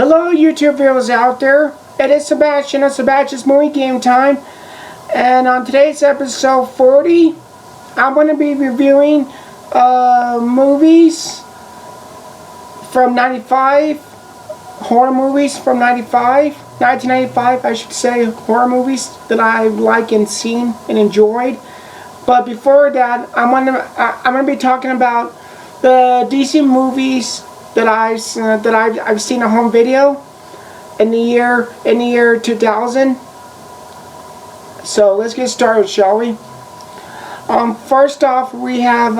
Hello YouTube viewers out there, it is Sebastian of Sebastian's Movie Game Time, and on today's episode 40 I'm going to be reviewing movies from 95, horror movies from 1995 I should say, horror movies that I've liked and seen and enjoyed. But before that, I'm going to be talking about the DC movies that I've seen a home video in the year 2000. So let's get started, shall we? First off, we have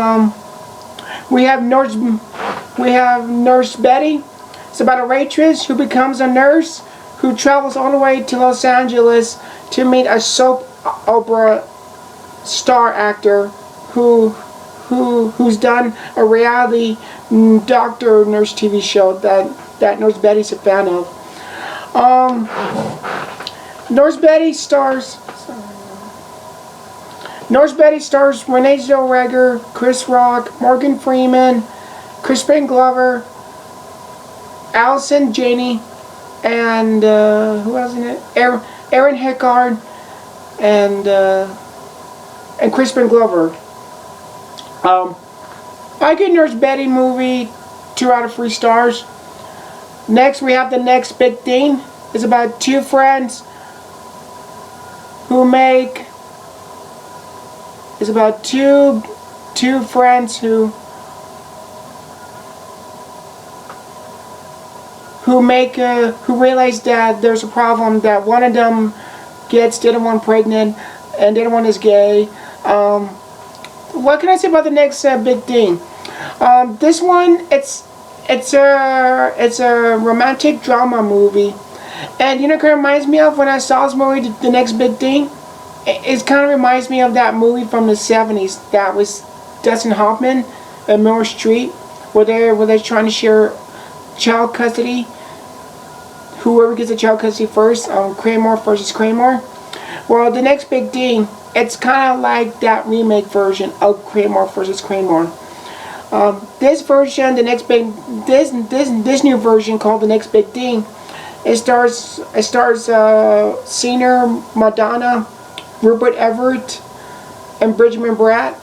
Nurse Betty. It's about a waitress who becomes a nurse who travels all the way to Los Angeles to meet a soap opera star actor who's done a reality doctor nurse TV show that Nurse Betty's a fan of. Nurse Betty stars Renee Zellweger, Chris Rock, Morgan Freeman, Crispin Glover, Allison Janney, and who else in it? Aaron Eckhart and Crispin Glover. I give Nurse Betty movie 2 out of 3 stars. Next, we have The Next Big Thing. It's about two friends who make. It's about two friends who realize that there's a problem, that one of them gets the other one pregnant and the other one is gay. What can I say about The Next Big Thing? This one, it's a romantic drama movie, and you know, it kind of reminds me of when I saw this movie, The Next Big Thing. It kind of reminds me of that movie from the 70s that was Dustin Hoffman and Meryl Streep, where they're trying to share child custody. Whoever gets the child custody first, Kramer versus Kramer. Well, The Next Big Thing, it's kind of like that remake version of Kramer versus Kramer. This version, this new version called The Next Big Thing, it stars singer Madonna, Rupert Everett, and Benjamin Bratt.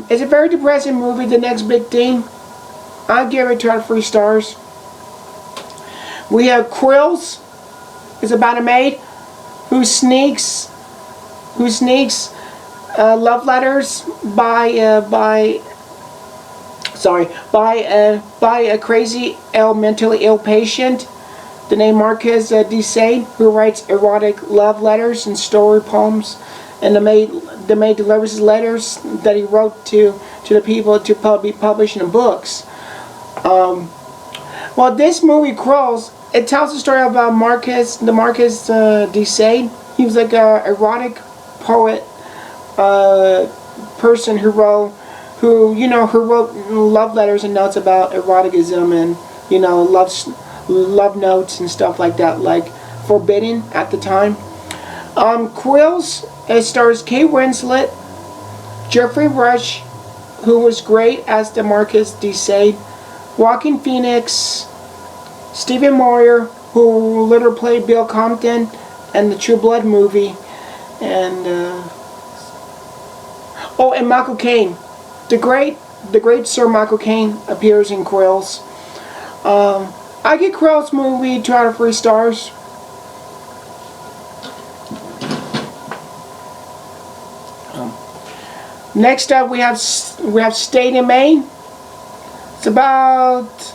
It's a very depressing movie, The Next Big Thing. I'll give it 2 out of 3 stars. We have Quills. It's about a maid who sneaks love letters by a crazy mentally ill patient, the name Marquez de Sade, who writes erotic love letters and story poems, and the maid delivers his letters that he wrote to the people to be published in books. Well, this movie Quills, it tells the story about Marquez de Sade. He was like a erotic poet person who wrote love letters and notes about eroticism and, you know, love notes and stuff like that, like forbidden at the time. Quills, it stars Kate Winslet, Jeffrey Rush, who was great as the Marquez de Sade, Joaquin Phoenix, Stephen Moyer, who later played Bill Compton in the True Blood movie, and and Michael Caine, the great Sir Michael Caine appears in Quills. I give Quills movie 2 out of 3 stars. Next up, we have State in Maine. It's about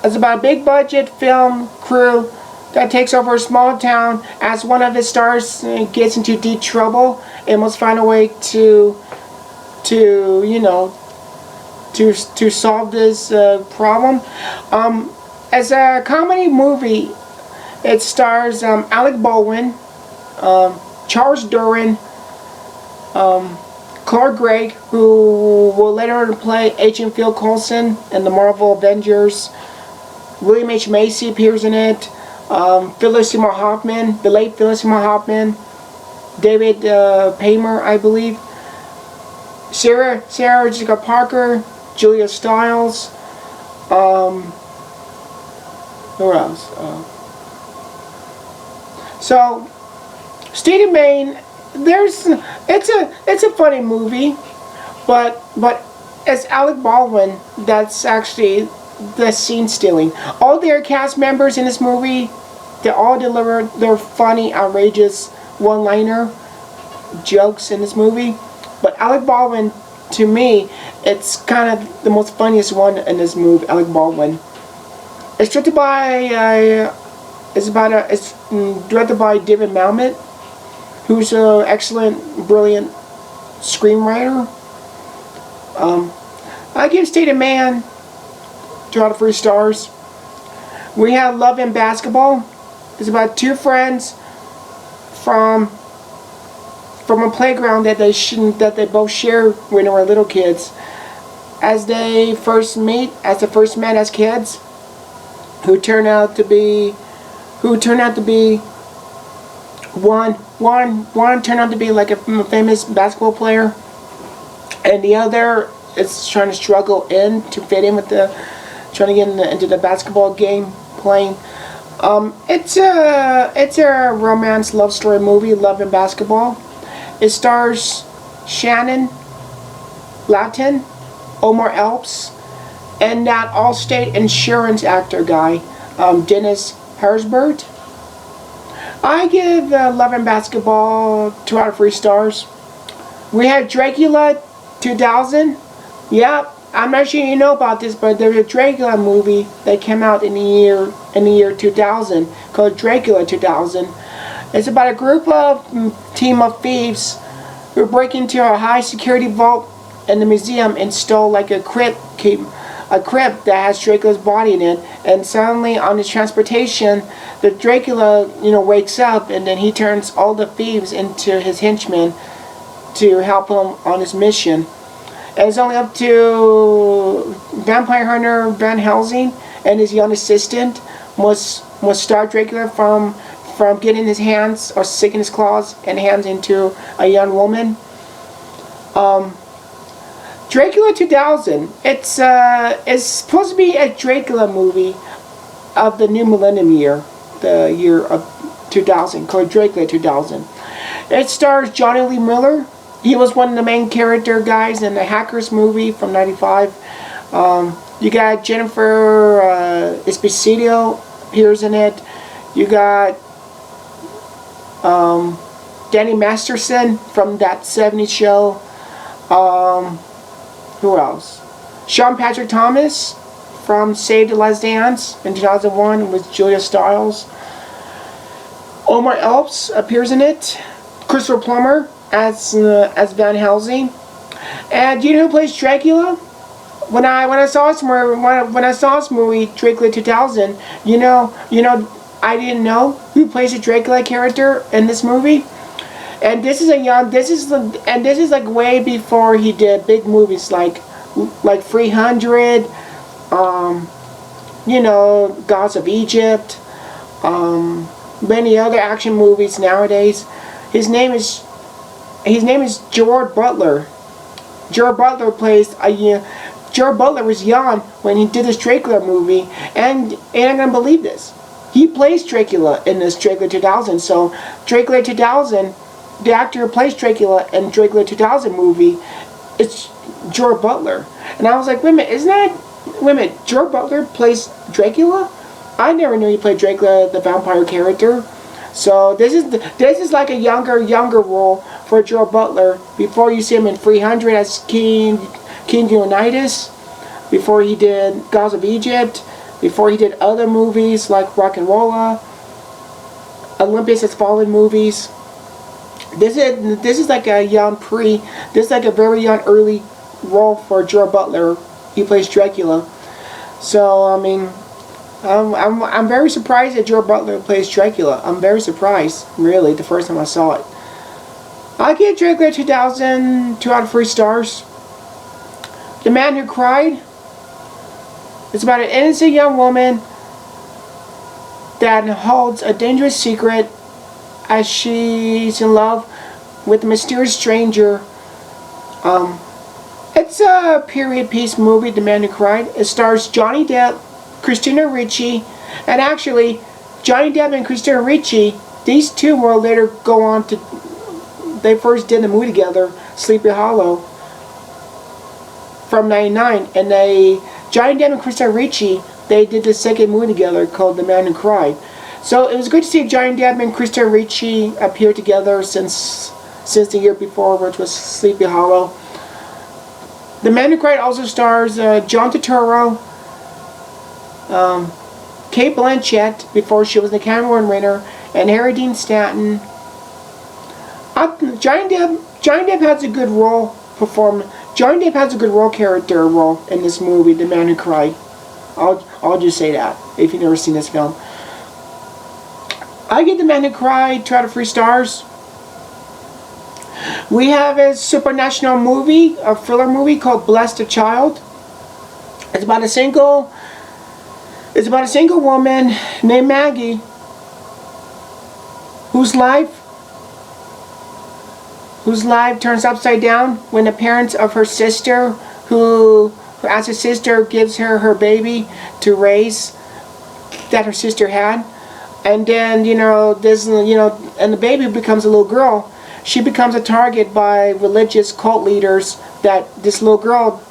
a big budget film crew that takes over a small town as one of its stars gets into deep trouble and must find a way to solve this problem. As a comedy movie, it stars Alec Baldwin, Charles Duran, Clark Gregg, who will later play Agent Phil Coulson in the Marvel Avengers. William H. Macy appears in it. Phyllis Seymour Hoffman, the late Phyllis Seymour Hoffman. David Paymer, I believe. Sarah Jessica Parker, Julia Stiles, Who else? So, State of Maine. It's a funny movie, but it's Alec Baldwin that's actually the scene stealing. All their cast members in this movie, they all deliver their funny, outrageous one-liner jokes in this movie. But Alec Baldwin, to me, it's kind of the most funniest one in this movie. Alec Baldwin. It's directed by it's directed by David Mamet, who's an excellent, brilliant screenwriter. I give State of Maine 2 out of 3 stars. We have Love and Basketball. It's about 2 friends from a playground that they both share when they were little kids. As they first met as kids, who turned out to be one turned out to be like a famous basketball player, and the other is trying to struggle to fit in with trying to get into the basketball game playing. It's a romance love story movie, Love and Basketball. It stars Shannon Latin, Omar Epps, and that Allstate insurance actor guy, Dennis Haysbert. I give Love and Basketball 2 out of 3 stars. We have Dracula 2000. Yep, I'm not sure you know about this, but there's a Dracula movie that came out in the year 2000 called Dracula 2000. It's about a team of thieves who break into a high security vault in the museum and stole like a crypt that has Dracula's body in it. And suddenly on his transportation, the Dracula wakes up, and then he turns all the thieves into his henchmen to help him on his mission. And it's only up to vampire hunter Van Helsing and his young assistant must stop Dracula from getting his hands or sticking his claws and hands into a young woman. Dracula 2000. It's supposed to be a Dracula movie of the new millennium year, the year of 2000, called Dracula 2000. It stars Johnny Lee Miller. He was one of the main character guys in the Hackers movie from '95. You got Jennifer Esposito appears in it. You got Danny Masterson from that '70s show. Who else? Sean Patrick Thomas from Save the Last Dance in 2001 with Julia Stiles. Omar Epps appears in it. Christopher Plummer as Van Helsing. And do you know who plays Dracula? When I saw this movie Dracula 2000, you know I didn't know who plays the Dracula character in this movie. And this is like way before he did big movies like 300, Gods of Egypt, many other action movies nowadays. His name is Gerard Butler. Gerard Butler Gerard Butler was young when he did this Dracula movie, and I'm gonna believe this. He plays Dracula in this Dracula 2000. So Dracula 2000, the actor who plays Dracula in Dracula 2000 movie, it's Gerard Butler. And I was like, wait a minute, Gerard Butler plays Dracula? I never knew he played Dracula, the vampire character. So this is like a younger role for Gerard Butler before you see him in 300 as King Leonidas, before he did Gods of Egypt, before he did other movies like Rock and Rolla, Olympus Has Fallen movies. This is like a very young early role for Gerard Butler. He plays Dracula. So I mean, I'm very surprised that Gerard Butler plays Dracula. I'm very surprised, really, the first time I saw it. I give Dracula 2000 2 out of 3 stars. The Man Who Cried. It's about an innocent young woman that holds a dangerous secret as she's in love with a mysterious stranger. It's a period piece movie, The Man Who Cried. It stars Johnny Depp, Christina Ricci, And actually, Johnny Depp and Christina Ricci, these two will later go on to, they first did a movie together, Sleepy Hollow, from '99, and Johnny Depp and Christina Ricci, they did the second movie together called The Man Who Cried. So it was good to see Johnny Depp and Christina Ricci appear together since the year before, which was Sleepy Hollow. The Man Who Cried also stars John Turturro, Cate Blanchett before she was the Academy Award winner, and Harry Dean Stanton. Johnny Depp has a good role Johnny Depp has a good character role in this movie, The Man Who Cried. I'll just say that if you've never seen this film. I give The Man Who Cried 2 out of 3 stars. We have a supernatural movie, a thriller movie called Blessed Child. It's about a single woman named Maggie whose life turns upside down when the parents of her sister, who as a sister gives her baby to raise that her sister had, and then and the baby becomes a little girl. She becomes a target by religious cult leaders that this little girl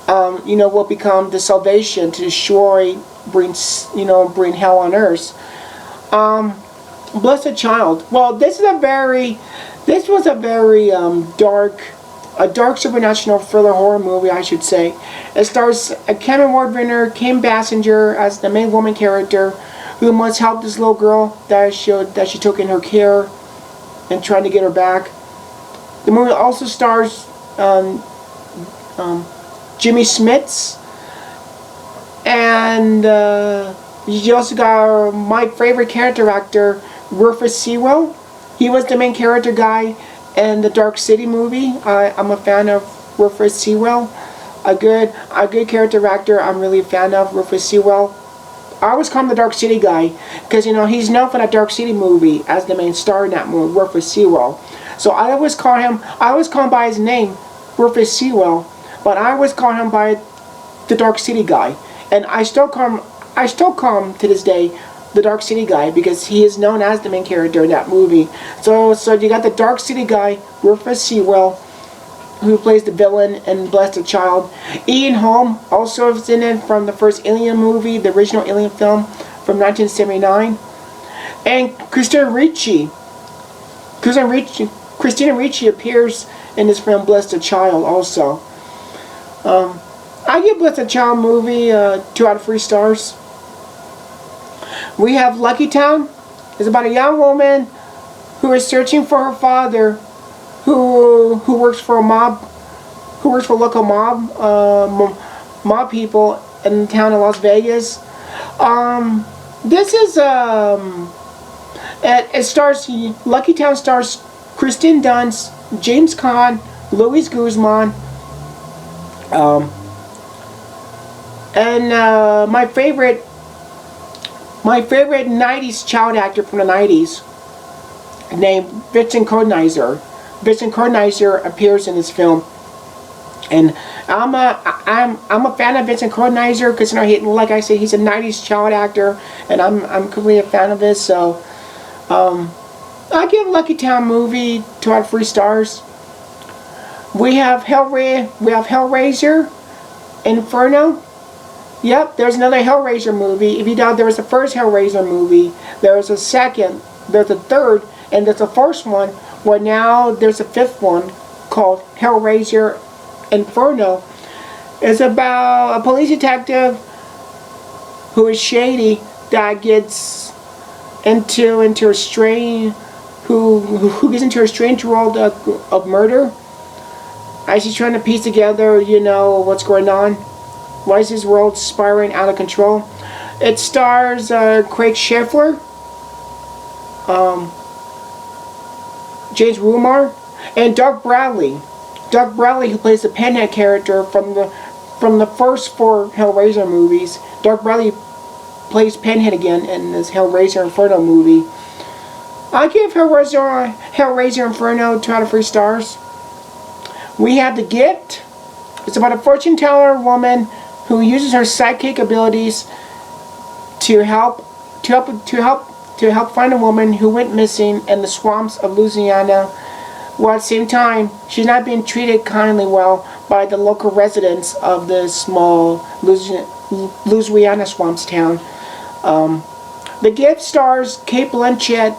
will become the salvation to destroy, bring hell on earth. Blessed Child. Well, this was a very dark supernatural thriller horror movie, I should say. It stars Academy Award winner Kim Basinger as the main woman character, who must help this little girl that she took in her care and trying to get her back. The movie also stars Jimmy Smits, and you also got my favorite character actor, Rufus Sewell. He was the main character guy in the Dark City movie. I'm a fan of Rufus Sewell. A good character actor. I'm really a fan of Rufus Sewell. I always call him the Dark City guy because he's known for that Dark City movie as the main star in that movie, Rufus Sewell. So I always call him by his name, Rufus Sewell, but I always call him by the Dark City guy, and I still call him to this day the Dark City guy because he is known as the main character in that movie. So you got the Dark City guy, Rufus Sewell, who plays the villain in Blessed Child. Ian Holm also is in it from the first Alien movie, the original Alien film from 1979. And Christina Ricci appears in this film Blessed Child also. I give Blessed Child movie 2 out of 3 stars. We have Lucky Town. It's about a young woman who is searching for her father, who works for a mob, who works for local mob people in the town of Las Vegas. This is it stars Lucky Town stars Kristen Dunst, James Caan, Luis Guzman, and my favorite 90s child actor from the 90s named Vincent Kornheiser. Vincent Kornheiser appears in this film, and I'm a fan of Vincent Kornheiser because like I said, he's a 90s child actor, and I'm completely a fan of this. So I give Lucky Town movie 2 out of 3 stars. We have Hellraiser, Inferno. Yep, there's another Hellraiser movie. If you doubt there was the first Hellraiser movie, there was a second, there's a third, and there's a first one, where now there's a 5th one called Hellraiser Inferno. It's about a police detective who is shady that gets into a strange who gets into a strange world of murder. As he's trying to piece together, what's going on. Why is his world spiraling out of control? It stars Craig Sheffer, James Remar, and Doug Bradley. Doug Bradley, who plays the Pinhead character from the first 4 Hellraiser movies. Doug Bradley plays Pinhead again in this Hellraiser Inferno movie. I give Hellraiser Inferno 2 out of 3 stars. We have The Gift. It's about a fortune teller woman who uses her psychic abilities to help find a woman who went missing in the swamps of Louisiana. While at the same time, she's not being treated kindly well by the local residents of this small Louisiana swamps town. The Gift stars Kate Blanchett,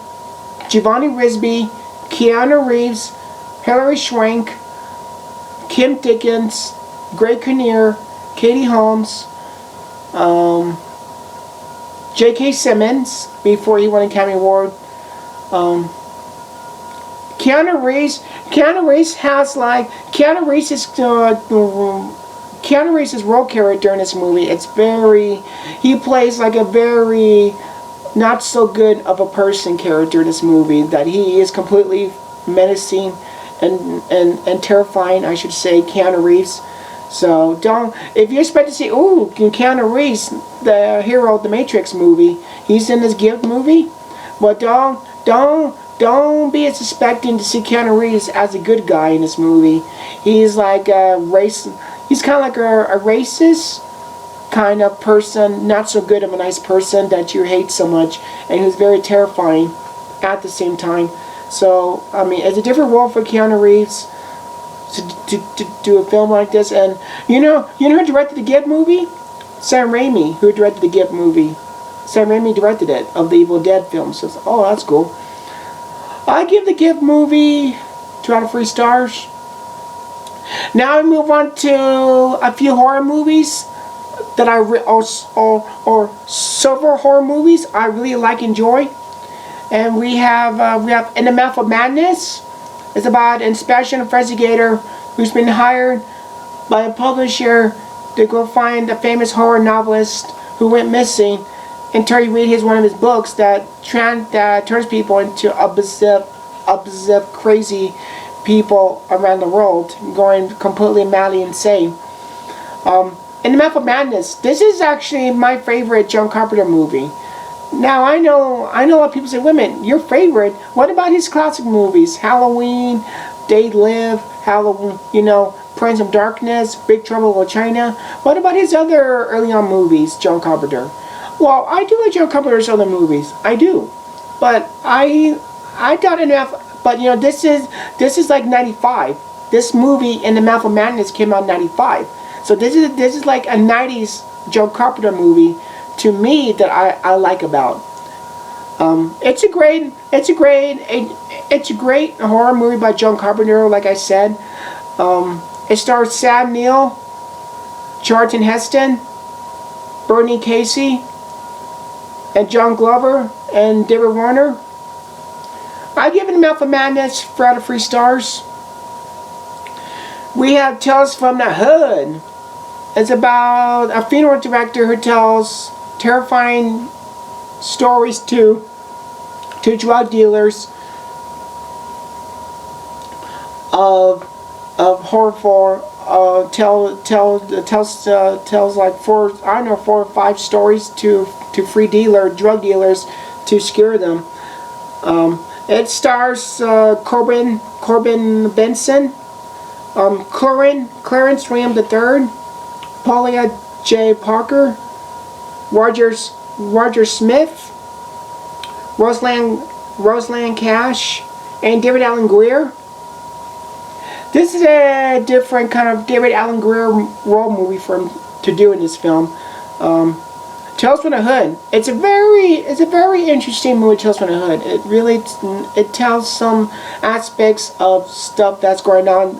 Giovanni Ribisi, Keanu Reeves, Hilary Swank, Kim Dickens, Greg Kinnear, Katie Holmes, J.K. Simmons before he won an Academy Award. Keanu Reeves' role character in this movie. He plays like a very not so good of a person character in this movie. That he is completely menacing and terrifying, I should say, Keanu Reeves. So if you expect to see, Keanu Reeves, the hero of the Matrix movie, he's in this Gift movie, but don't be expecting to see Keanu Reeves as a good guy in this movie. He's like he's kind of like a racist kind of person, not so good of a nice person that you hate so much, and who's very terrifying at the same time. So, I mean, it's a different role for Keanu Reeves to do a film like this. And you know who directed the Gift movie? Sam Raimi, who directed the Gift movie. Sam Raimi directed it, of the Evil Dead films. So, that's cool. I give the Gift movie 2 out of 3 stars. Now I move on to a few horror movies that or several horror movies I really like and enjoy. And we have In the Mouth of Madness. It's about an special investigator who's been hired by a publisher to go find a famous horror novelist who went missing, until you read one of his books that turns people into obsessive, crazy people around the world, going completely madly insane. In the Mouth of Madness, this is actually my favorite John Carpenter movie. Now I know a lot of people say, "Women, your favorite? What about his classic movies? Halloween, They Live, Halloween, Prince of Darkness, Big Trouble in Little China. What about his other early on movies, John Carpenter?" Well, I do like John Carpenter's other movies. I do, but I thought enough. But this is like '95. This movie, In the Mouth of Madness, came out in '95. So this is like a '90s John Carpenter movie to me that I like about. It's a great horror movie by John Carpenter. Like I said, it stars Sam Neill, Charlton Heston, Bernie Casey, and John Glover and David Warner. I give it a Mouth of Madness 4 out of 3 stars. We have Tales from the Hood. It's about a funeral director who tells terrifying stories to drug dealers of horror. Tells like 4 or 5 stories to drug dealers to scare them. It stars Corbin Benson, Clarence Ram III, Paula J. Parker, Roger Smith, Rosalind Cash, and David Alan Grier. This is a different kind of David Alan Grier role movie for him to do in this film. Tales from the Hood. It's a very interesting movie, Tales from the Hood. It tells some aspects of stuff that's going on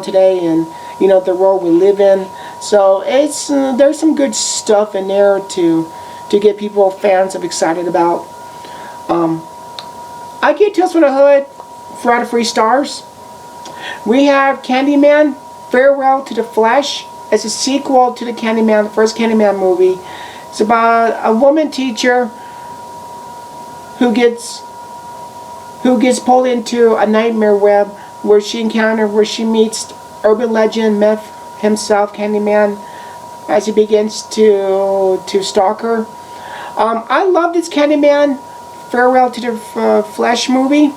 today, and the world we live in. So there's some good stuff in there to get people fans excited about. I give Tales from the Hood 4 out of 3 stars. We have Candyman, Farewell to the Flesh. It's a sequel to the first Candyman movie. It's about a woman teacher who gets pulled into a nightmare web where she meets urban legend Meth himself, Candyman, as he begins to stalk her. I love this Candyman Farewell to the Flesh movie.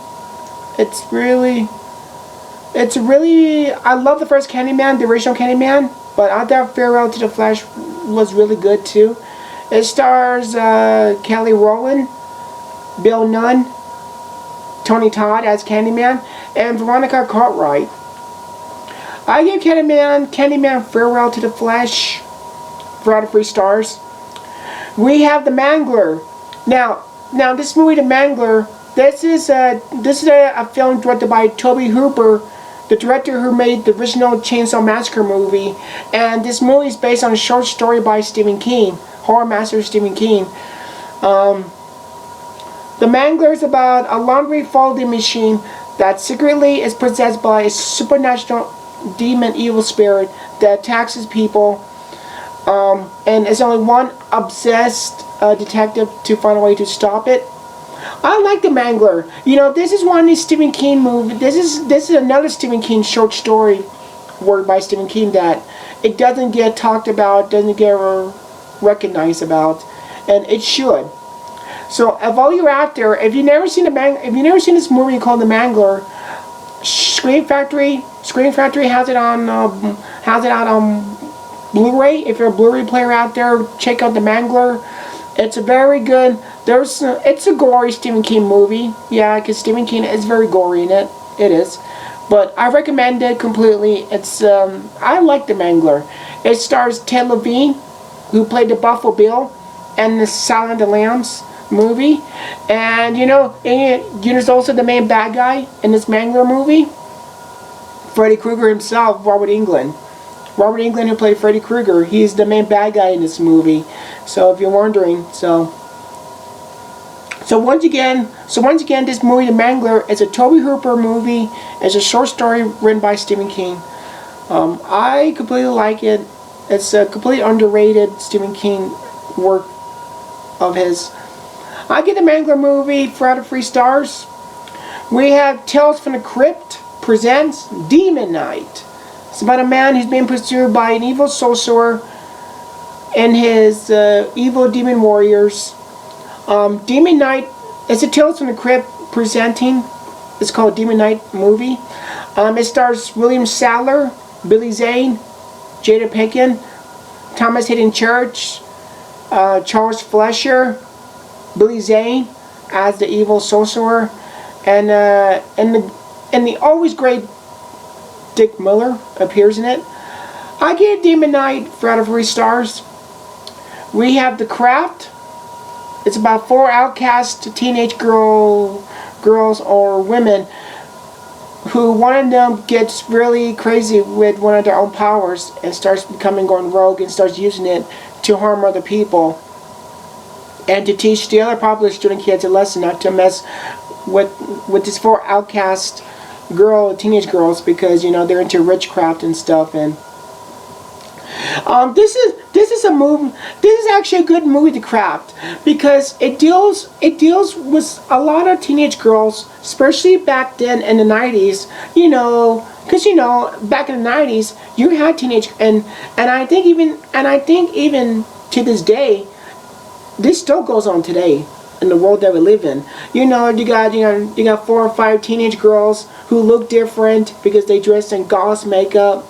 I love the first Candyman, the original Candyman, but I thought Farewell to the Flesh was really good too. It stars Kelly Rowland, Bill Nunn, Tony Todd as Candyman, and Veronica Cartwright. I give Candyman Farewell to the Flesh 4 out of 3 stars. We have The Mangler. Now this movie, The Mangler, this is a film directed by Tobe Hooper, the director who made the original Chainsaw Massacre movie, and this movie is based on a short story by Stephen King, horror master Stephen King. The Mangler is about a laundry folding machine that secretly is possessed by a supernatural demon evil spirit that attacks his people, and there's only one obsessed detective to find a way to stop it. I like The Mangler. You know, this is one of these Stephen King movies. This is another Stephen King short story work by Stephen King that it doesn't get talked about, doesn't get recognized about, and it should. So, if all you're out there, if you've never seen this movie called The Mangler, Scream Factory has it out on Blu-ray. If you're a Blu-ray player out there, check out The Mangler. It's a very good. It's a gory Stephen King movie. Yeah, because Stephen King is very gory in it. It is, but I recommend it completely. It's I like The Mangler. It stars Ted Levine, who played the Buffalo Bill, and the Silence of the Lambs movie, and there's also the main bad guy in this Mangler movie, Freddy Krueger himself, Robert Englund, who played Freddy Krueger. He's the main bad guy in this movie. So if you're wondering, so once again, this movie, The Mangler, is a Tobe Hooper movie. It's a short story written by Stephen King. I completely like it. It's a completely underrated Stephen King work of his. I give The Mangler movie 4 out of 3 stars. We have Tales from the Crypt presents Demon Knight. It's about a man who's being pursued by an evil sorcerer and his evil demon warriors. Demon Knight is a Tales from the Crypt presenting. It's called Demon Knight movie. It stars William Sadler, Billy Zane, Jada Pinkett, Thomas Hayden Church, Charles Fleischer, Billy Zane as the evil sorcerer, and the always great Dick Miller appears in it. I give Demon Knight 4 out of 3 stars. We have The Craft. It's about 4 outcast teenage girls or women who one of them gets really crazy with one of their own powers and starts going rogue and starts using it to harm other people and to teach the other popular student kids a lesson not to mess with these 4 outcast teenage girls, because they're into witchcraft and stuff. And this is a movie. This is actually a good movie, The Craft, because it deals with a lot of teenage girls, especially back then in the 90s. Because back in the 90s you had teenage and I think even to this day, this still goes on today in the world that we live in. You got 4 or 5 teenage girls who look different because they dress in goth makeup,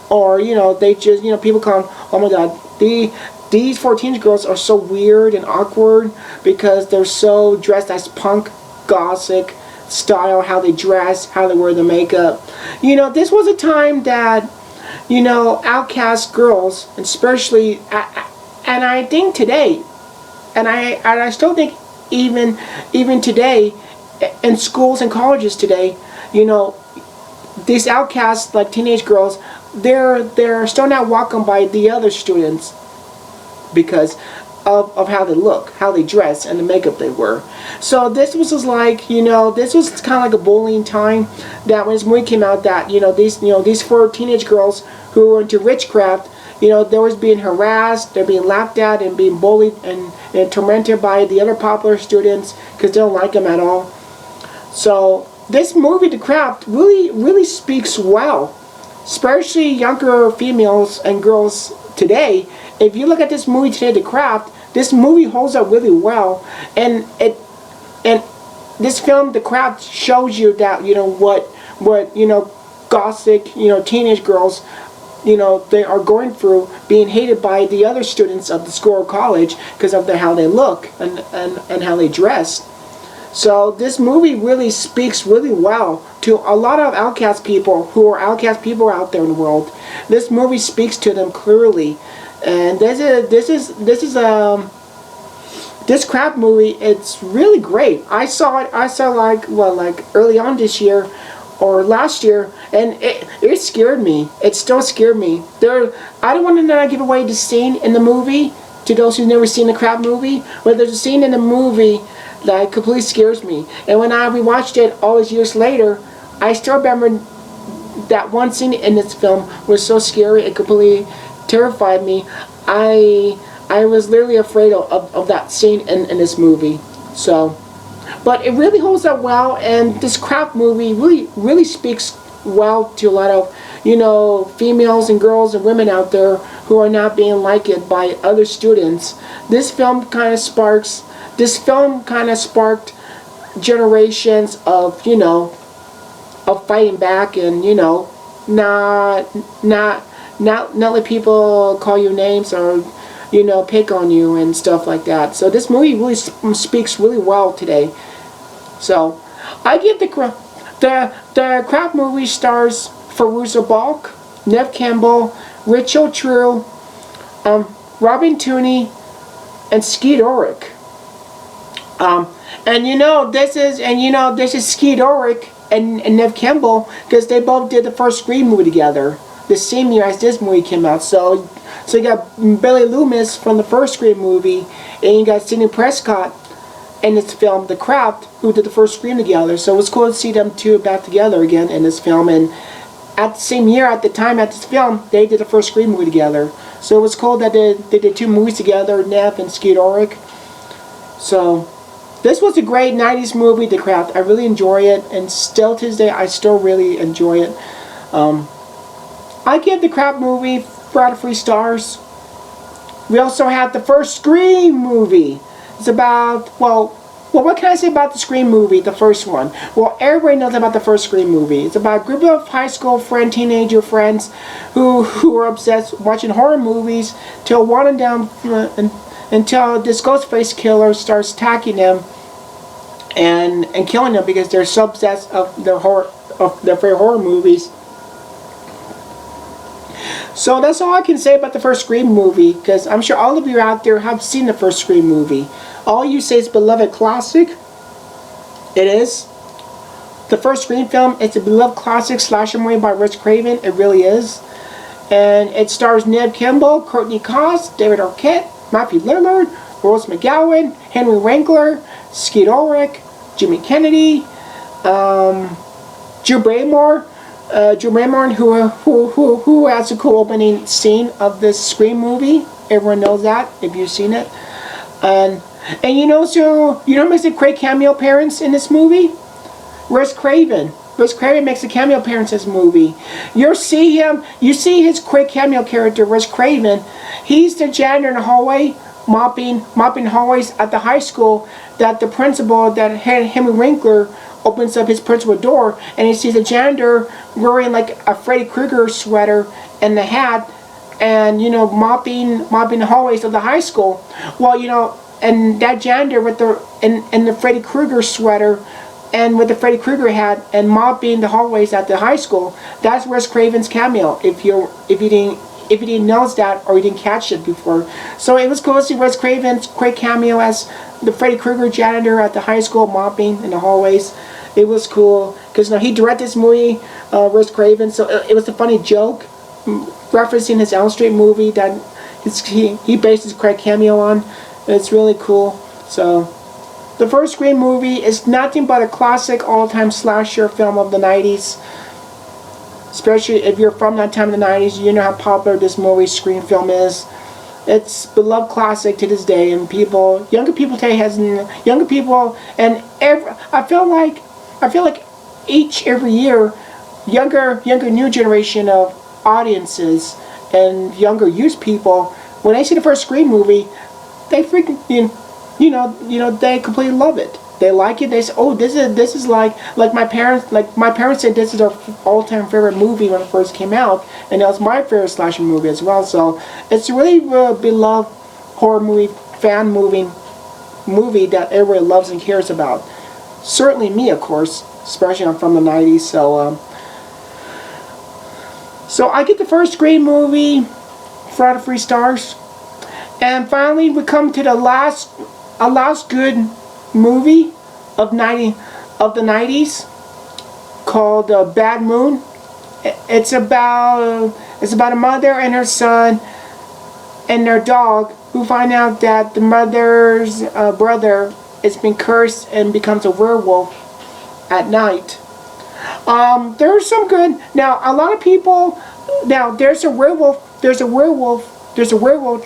or they just people call them, oh my god, these 4 teenage girls are so weird and awkward because they're so dressed as punk gothic style, how they dress, how they wear the makeup. This was a time that outcast girls, especially, and I think today, and I still think even today in schools and colleges today, these outcasts, like teenage girls, they're still not welcomed by the other students because of how they look, how they dress, and the makeup they wear. So this was just like, this was kind of like a bullying time, that when this movie came out, that these 4 teenage girls who were into witchcraft, they was being harassed, they're being laughed at and being bullied and tormented by the other popular students because they don't like them at all. So this movie, The Craft, really speaks well, especially younger females and girls today. If you look at this movie today, The Craft, this movie holds up really well, and this film, The Craft, shows you that what gothic teenage girls they are going through being hated by the other students of the school or college because of how they look and how they dress. So this movie really speaks really well to a lot of outcast people who are outcast people out there in the world. This movie speaks to them clearly, and this crap movie. It's really great. I saw like early on this year or last year, and it scared me. It still scared me. I don't want to give away the scene in the movie to those who've never seen the crap movie, but there's a scene in the movie that completely scares me. And when I rewatched it all these years later, I still remember that one scene in this film was so scary, it completely terrified me. I was literally afraid of that scene in this movie. So, but it really holds up well, and this crap movie really speaks well to a lot of females and girls and women out there who are not being liked by other students. This film kind of sparked generations of fighting back, and not let people call you names or pick on you and stuff like that. So this movie really speaks really well today. So I give the crap movie stars Fairuza Balk, Nev Campbell, Rachel True, Robin Tooney, and Skeet Ulrich. This is Skeet Ulrich and Nev Campbell, because they both did the first Scream movie together the same year as this movie came out. So you got Billy Loomis from the first Scream movie, and you got Sidney Prescott in this film, The Craft, who did the first Scream together. So it was cool to see them two back together again in this film. And at the same year, at this film, they did the first Scream movie together. So it was cool that they did two movies together, Nev and Skeet Ulrich. So this was a great 90s movie, The Craft. I really enjoy it, and still to this day, I still really enjoy it. I give The Craft movie 4 out of 3 stars. We also have the first Scream movie. It's about, what can I say about the Scream movie, the first one? Well, everybody knows about the first Scream movie. It's about a group of high school teenager friends who are obsessed watching horror movies until this Ghostface killer starts attacking them and killing them because they're so obsessed of their favorite horror movies. So that's all I can say about the first Scream movie, because I'm sure all of you out there have seen the first Scream movie. All you say is beloved classic. It is. The first Scream film, it's a beloved classic slasher movie by Wes Craven. It really is. And it stars Nev Campbell, Courtney Cox, David Arquette, Matthew Lillard, Rose McGowan, Henry Winkler, Skeet Ulrich, Jimmy Kennedy, Drew Barrymore, who has a cool opening scene of this Scream movie. Everyone knows that if you've seen it. And who makes a great cameo appearance in this movie? Wes Craven. Wes Craven makes a cameo appearance in this movie. You see his great cameo character, Wes Craven. He's the janitor in the hallway, mopping hallways at the high school. That the principal, that Henry Winkler, opens up his principal door, and he sees a janitor wearing like a Freddy Krueger sweater and the hat, and mopping the hallways of the high school. Well, and that janitor with the Freddy Krueger sweater and with the Freddy Krueger hat and mopping the hallways at the high school, that's Wes Craven's cameo. If you didn't notice that or you didn't catch it before. So it was cool to see Wes Craven's great cameo as the Freddy Krueger janitor at the high school mopping in the hallways. It was cool because he directed this movie, Wes Craven. So it was a funny joke referencing his Elm Street movie that he based his great cameo on. It's really cool. So the first Scream movie is nothing but a classic all-time slasher film of the 90s. Especially if you're from that time of the 90s, you know how popular this movie Scream film is. It's beloved classic to this day, and younger people today I feel like every year, younger new generation of audiences and younger youth people, when they see the first Scream movie, they freaking they completely love it. they like it. They say, "Oh, this is like my parents said this is their all-time favorite movie when it first came out, and that was my favorite slasher movie as well." So it's a really beloved horror movie, fan movie that everybody loves and cares about. Certainly me, of course, especially I'm from the '90s. So I get the first Scream movie, 4 out of 3 stars. And finally, we come to the last good movie of the '90s, called Bad Moon. It's about a mother and her son and their dog who find out that the mother's brother has been cursed and becomes a werewolf at night. There's some good. Now, a lot of people. Now, there's a werewolf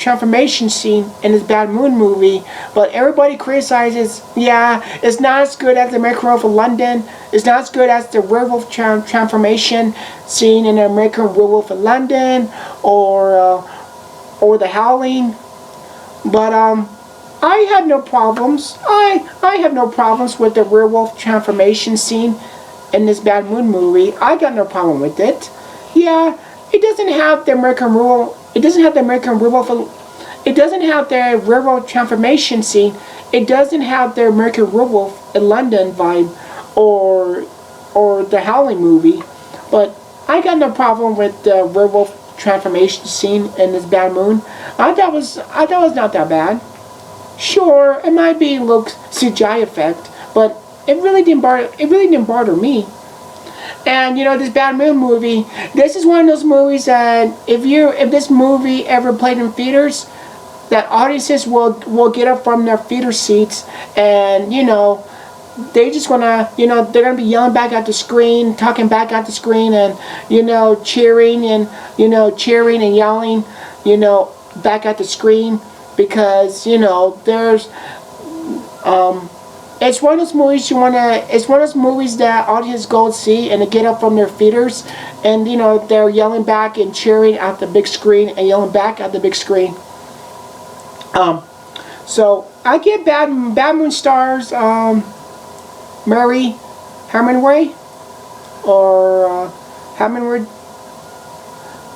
transformation scene in this Bad Moon movie, but everybody criticizes. Yeah, it's not as good as the American Werewolf of London. It's not as good as the werewolf transformation scene in the American Werewolf of London, or The Howling. But I had no problems. I have no problems with the werewolf transformation scene in this Bad Moon movie. I got no problem with it. Yeah, it doesn't have the American Werewolf. It doesn't have the American Werewolf. It doesn't have the werewolf transformation scene. It doesn't have the American Werewolf in London vibe, or the Howling movie. But I got no problem with the werewolf transformation scene in this Bad Moon. I thought it was not that bad. Sure, it might be look CGI effect, but it really didn't bother me. And this Bad Moon movie, this is one of those movies that if this movie ever played in theaters, that audiences will get up from their theater seats, and they just wanna they're gonna be yelling back at the screen, talking back at the screen, and cheering and yelling back at the screen, because there's it's one of those movies it's one of those movies that audiences go and see, and they get up from their theaters, and they're yelling back and cheering at the big screen and yelling back at the big screen. So I give Bad Moon stars Mary Harmonway, or Harmonway.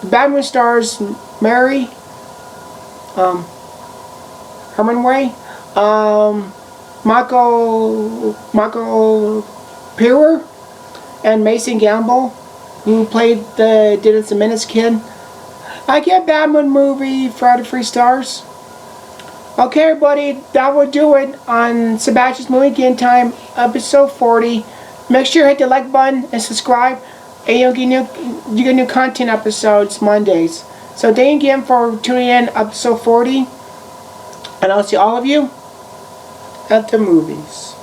Bad Moon stars Mary Harmonway, Michael Pereira, and Mason Gamble, who played the Dennis the Menace kid. I give Bad Moon movie 4 out of 3 stars. Okay, everybody, that will do it on Sebastian's Movie Game Time, episode 40. Make sure you hit the like button and subscribe, and you get new content episodes Mondays. So thank you again for tuning in, episode 40, and I'll see all of you at the movies.